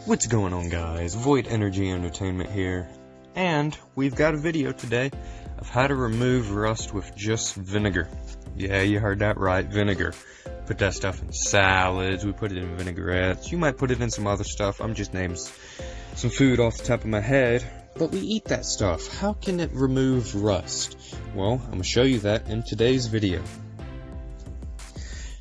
What's going on, guys? Void Energy Entertainment here, and we've got a video today of how to remove rust with just vinegar. Yeah, you heard that right, vinegar. Put that stuff in salads, we put it in vinaigrettes, you might put it in some other stuff. I'm just naming some food off the top of my head, but we eat that stuff. How can it remove rust? Well, I'm going to show you that in today's video.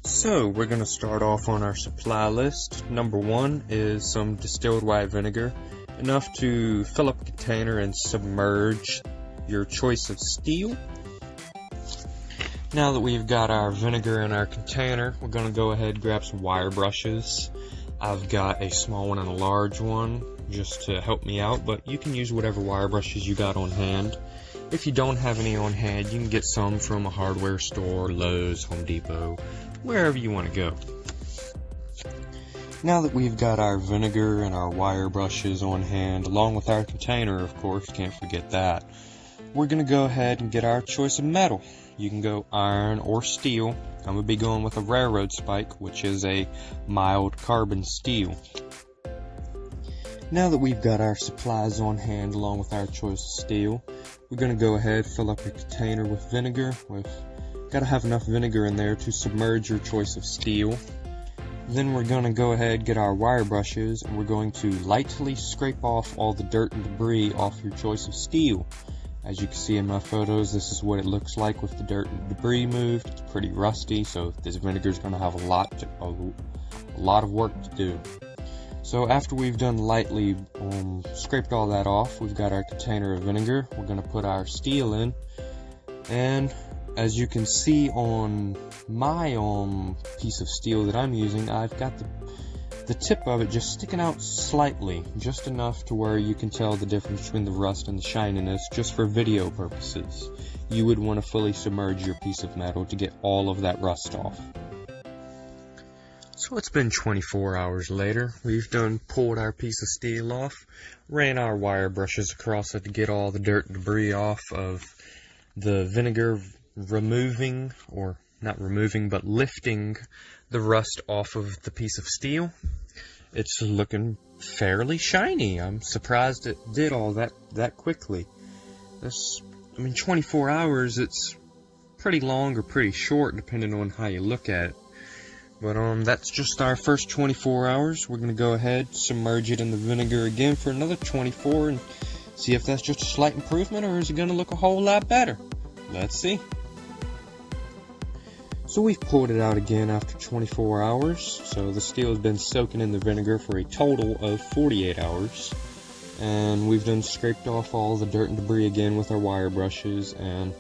So, we're going to start off on our supply list. Number one is some distilled white vinegar, enough to fill up a container and submerge your choice of steel. Now that we've got our vinegar in our container, we're going to go ahead and grab some wire brushes. I've got a small one and a large one just to help me out, but you can use whatever wire brushes you got on hand. If you don't have any on hand, you can get some from a hardware store, Lowe's, Home Depot, wherever you want to go. Now that we've got our vinegar and our wire brushes on hand, along with our container, of course, can't forget that, we're going to go ahead and get our choice of metal. You can go iron or steel. I'm going to be going with a railroad spike, which is a mild carbon steel. Now that we've got our supplies on hand along with our choice of steel, we're going to go ahead and fill up a container with vinegar. Got to have enough vinegar in there to submerge your choice of steel. Then we're going to go ahead and get our wire brushes, and we're going to lightly scrape off all the dirt and debris off your choice of steel. As you can see in my photos, this is what it looks like with the dirt and debris moved. It's pretty rusty, so this vinegar is going to have a lot of work to do. So after we've done lightly scraped all that off, we've got our container of vinegar. We're going to put our steel in, and as you can see on my piece of steel that I'm using, I've got the tip of it just sticking out slightly, just enough to where you can tell the difference between the rust and the shininess, just for video purposes. You would want to fully submerge your piece of metal to get all of that rust off. So it's been 24 hours later. We've pulled our piece of steel off, ran our wire brushes across it to get all the dirt and debris off of the vinegar, removing, or not removing, but lifting the rust off of the piece of steel. It's looking fairly shiny. I'm surprised it did all that quickly. 24 hours, it's pretty long or pretty short depending on how you look at it. But that's just our first 24 hours. We're going to go ahead, submerge it in the vinegar again for another 24 and see if that's just a slight improvement, or is it going to look a whole lot better. Let's see. So we've pulled it out again after 24 hours. So the steel has been soaking in the vinegar for a total of 48 hours. And we've scraped off all the dirt and debris again with our wire brushes, and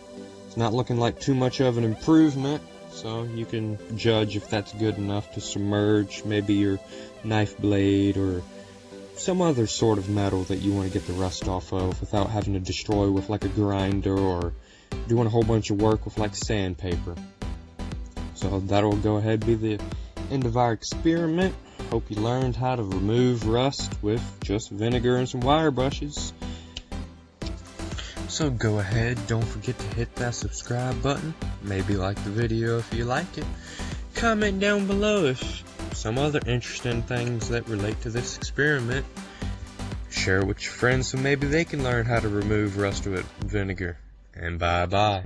it's not looking like too much of an improvement. So you can judge if that's good enough to submerge maybe your knife blade or some other sort of metal that you want to get the rust off of without having to destroy with like a grinder or doing a whole bunch of work with like sandpaper. So that'll go ahead and be the end of our experiment. Hope you learned how to remove rust with just vinegar and some wire brushes. So go ahead, don't forget to hit that subscribe button. Maybe like the video if you like it. Comment down below if some other interesting things that relate to this experiment. Share it with your friends so maybe they can learn how to remove rust with vinegar. And bye bye.